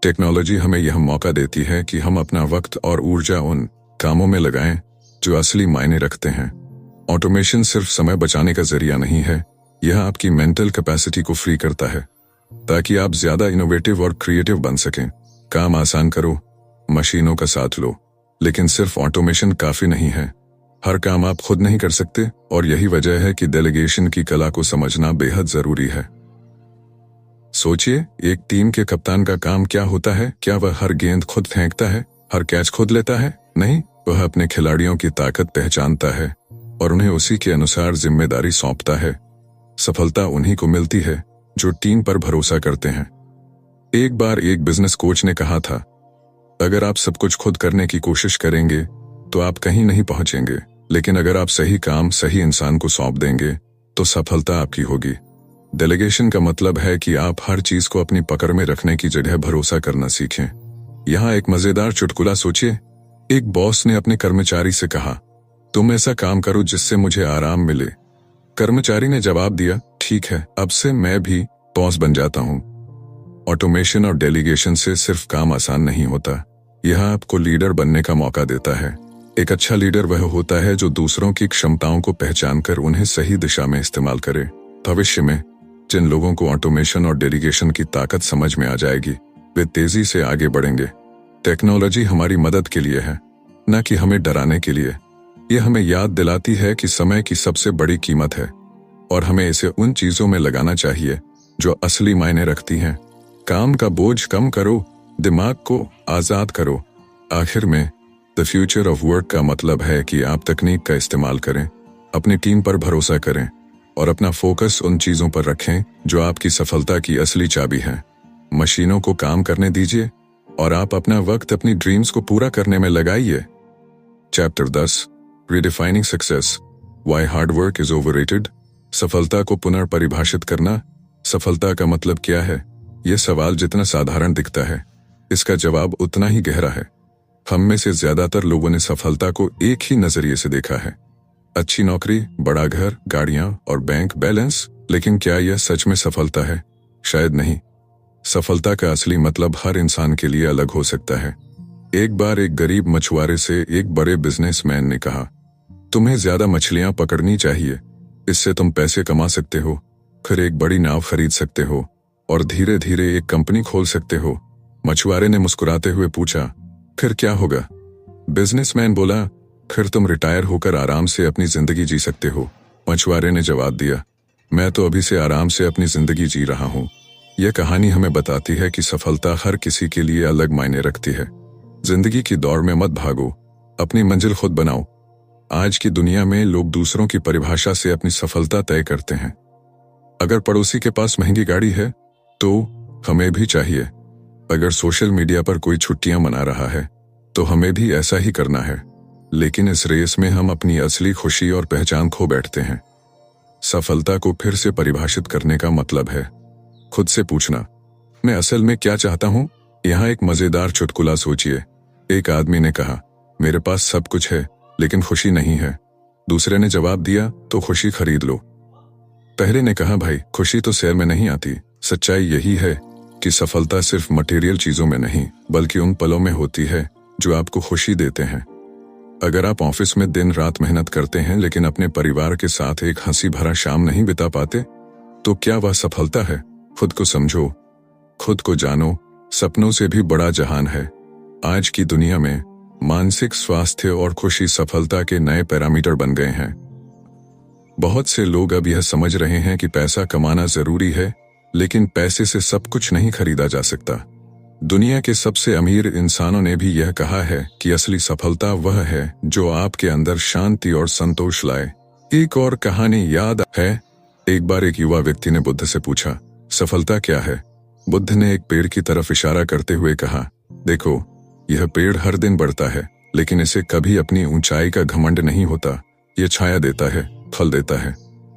A: टेक्नोलॉजी हमें यह मौका देती है कि हम अपना वक्त और ऊर्जा उन कामों में लगाएं जो असली मायने रखते हैं। ऑटोमेशन सिर्फ समय बचाने का जरिया नहीं है, यह आपकी मेंटल कैपेसिटी को फ्री करता है ताकि आप ज्यादा इनोवेटिव और क्रिएटिव बन सकें। काम आसान करो, मशीनों का साथ लो, लेकिन सिर्फ ऑटोमेशन काफी नहीं है। हर काम आप खुद नहीं कर सकते और यही वजह है कि डेलीगेशन की कला को समझना बेहद जरूरी है। सोचिए, एक टीम के कप्तान का काम क्या होता है? क्या वह हर गेंद खुद फेंकता है, हर कैच खुद लेता है? नहीं, वह अपने खिलाड़ियों की ताकत पहचानता है और उन्हें उसी के अनुसार जिम्मेदारी सौंपता है। सफलता उन्हीं को मिलती है जो टीम पर भरोसा करते हैं। एक बार एक बिजनेस कोच ने कहा था, अगर आप सब कुछ खुद करने की कोशिश करेंगे तो आप कहीं नहीं पहुंचेंगे, लेकिन अगर आप सही काम सही इंसान को सौंप देंगे तो सफलता आपकी होगी। डेलीगेशन का मतलब है कि आप हर चीज को अपनी पकड़ में रखने की जगह भरोसा करना सीखें। यहाँ एक मजेदार चुटकुला सोचिए। एक बॉस ने अपने कर्मचारी से कहा, तुम ऐसा काम करो जिससे मुझे आराम मिले। कर्मचारी ने जवाब दिया, ठीक है, अब से मैं भी बॉस बन जाता हूँ। ऑटोमेशन और डेलीगेशन से सिर्फ काम आसान नहीं होता, यह आपको लीडर बनने का मौका देता है। एक अच्छा लीडर वह होता है जो दूसरों की क्षमताओं को पहचानकर उन्हें सही दिशा में इस्तेमाल करे। भविष्य में जिन लोगों को ऑटोमेशन और डेलीगेशन की ताकत समझ में आ जाएगी, वे तेजी से आगे बढ़ेंगे। टेक्नोलॉजी हमारी मदद के लिए है, न कि हमें डराने के लिए। यह हमें याद दिलाती है कि समय की सबसे बड़ी कीमत है और हमें इसे उन चीजों में लगाना चाहिए जो असली मायने रखती हैं। काम का बोझ कम करो, दिमाग को आजाद करो। आखिर में द फ्यूचर ऑफ वर्क का मतलब है कि आप तकनीक का इस्तेमाल करें, अपनी टीम पर भरोसा करें और अपना फोकस उन चीजों पर रखें जो आपकी सफलता की असली चाबी है। मशीनों को काम करने दीजिए और आप अपना वक्त अपनी ड्रीम्स को पूरा करने में लगाइए। Chapter 10 redefining success, why hard work is overrated. सफलता को पुनर्परिभाषित करना। सफलता का मतलब क्या है? यह सवाल जितना साधारण दिखता है, इसका जवाब उतना ही गहरा है। हम में से ज्यादातर लोगों ने सफलता को एक ही नजरिए से देखा है, अच्छी नौकरी, बड़ा घर, गाड़ियां और बैंक बैलेंस। लेकिन क्या यह सच में सफलता है? शायद नहीं। सफलता का असली मतलब हर इंसान के लिए अलग हो सकता है। एक बार एक गरीब मछुआरे से एक बड़े बिजनेसमैन ने कहा, तुम्हें ज्यादा मछलियां पकड़नी चाहिए, इससे तुम पैसे कमा सकते हो, फिर एक बड़ी नाव खरीद सकते हो और धीरे धीरे एक कंपनी खोल सकते हो। मछुआरे ने मुस्कुराते हुए पूछा, फिर क्या होगा? बिजनेसमैन बोला, फिर तुम रिटायर होकर आराम से अपनी जिंदगी जी सकते हो। मछुआरे ने जवाब दिया, मैं तो अभी से आराम से अपनी जिंदगी जी रहा हूं। यह कहानी हमें बताती है कि सफलता हर किसी के लिए अलग मायने रखती है। जिंदगी की दौड़ में मत भागो, अपनी मंजिल खुद बनाओ। आज की दुनिया में लोग दूसरों की परिभाषा से अपनी सफलता तय करते हैं। अगर पड़ोसी के पास महंगी गाड़ी है तो हमें भी चाहिए। अगर सोशल मीडिया पर कोई छुट्टियां मना रहा है तो हमें भी ऐसा ही करना है। लेकिन इस रेस में हम अपनी असली खुशी और पहचान खो बैठते हैं। सफलता को फिर से परिभाषित करने का मतलब है खुद से पूछना, मैं असल में क्या चाहता हूं? यहां एक मजेदार चुटकुला सोचिए। एक आदमी ने कहा, मेरे पास सब कुछ है लेकिन खुशी नहीं है। दूसरे ने जवाब दिया, तो खुशी खरीद लो। पहले ने कहा, भाई खुशी तो शहर में नहीं आती। सच्चाई यही है कि सफलता सिर्फ मटेरियल चीजों में नहीं बल्कि उन पलों में होती है जो आपको खुशी देते हैं। अगर आप ऑफिस में दिन रात मेहनत करते हैं लेकिन अपने परिवार के साथ एक हंसी भरा शाम नहीं बिता पाते, तो क्या वह सफलता है? खुद को समझो, खुद को जानो। सपनों से भी बड़ा जहान है। आज की दुनिया में मानसिक स्वास्थ्य और खुशी सफलता के नए पैरामीटर बन गए हैं। बहुत से लोग अब यह समझ रहे हैं कि पैसा कमाना जरूरी है, लेकिन पैसे से सब कुछ नहीं खरीदा जा सकता। दुनिया के सबसे अमीर इंसानों ने भी यह कहा है कि असली सफलता वह है जो आपके अंदर शांति और संतोष लाए। एक और कहानी याद है। एक बार एक युवा व्यक्ति ने बुद्ध से पूछा, सफलता क्या है? बुद्ध ने एक पेड़ की तरफ इशारा करते हुए कहा, देखो, यह पेड़ हर दिन बढ़ता है लेकिन इसे कभी अपनी ऊंचाई का घमंड नहीं होता। यह छाया देता है, फल देता है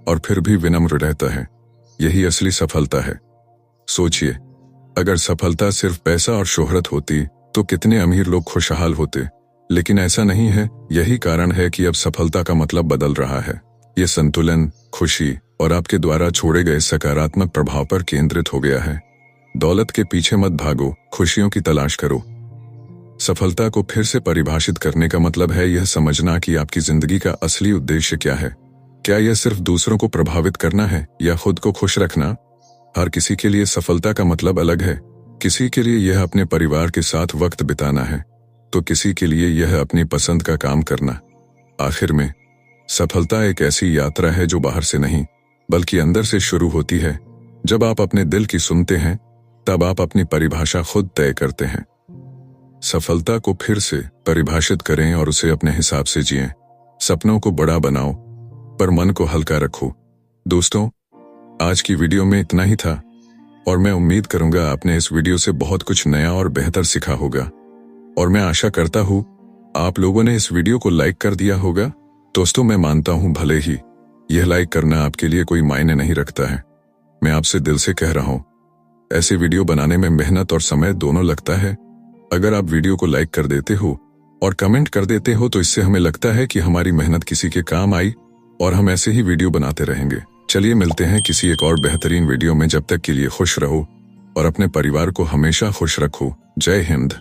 A: और फिर भी विनम्र रहता है। यही असली सफलता है। सोचिए, अगर सफलता सिर्फ पैसा और शोहरत होती तो कितने अमीर लोग खुशहाल होते। लेकिन ऐसा नहीं है। यही कारण है कि अब सफलता का मतलब बदल रहा है। यह संतुलन, खुशी और आपके द्वारा छोड़े गए सकारात्मक प्रभाव पर केंद्रित हो गया है। दौलत के पीछे मत भागो, खुशियों की तलाश करो। सफलता को फिर से परिभाषित करने का मतलब है यह समझना कि आपकी जिंदगी का असली उद्देश्य क्या है। क्या यह सिर्फ दूसरों को प्रभावित करना है या खुद को खुश रखना? हर किसी के लिए सफलता का मतलब अलग है। किसी के लिए यह अपने परिवार के साथ वक्त बिताना है, तो किसी के लिए यह अपनी पसंद का काम करना। आखिर में सफलता एक ऐसी यात्रा है जो बाहर से नहीं बल्कि अंदर से शुरू होती है। जब आप अपने दिल की सुनते हैं तब आप अपनी परिभाषा खुद तय करते हैं। सफलता को फिर से परिभाषित करें और उसे अपने हिसाब से जिएं। सपनों को बड़ा बनाओ पर मन को हल्का रखो। दोस्तों, आज की वीडियो में इतना ही था और मैं उम्मीद करूंगा आपने इस वीडियो से बहुत कुछ नया और बेहतर सीखा होगा। और मैं आशा करता हूं आप लोगों ने इस वीडियो को लाइक कर दिया होगा। दोस्तों, मैं मानता हूं भले ही यह लाइक करना आपके लिए कोई मायने नहीं रखता है, मैं आपसे दिल से कह रहा हूं, ऐसे वीडियो बनाने में मेहनत और समय दोनों लगता है। अगर आप वीडियो को लाइक कर देते हो और कमेंट कर देते हो तो इससे हमें लगता है कि हमारी मेहनत किसी के काम आई और हम ऐसे ही वीडियो बनाते रहेंगे। चलिए मिलते हैं किसी एक और बेहतरीन वीडियो में। जब तक के लिए खुश रहो और अपने परिवार को हमेशा खुश रखो। जय हिंद।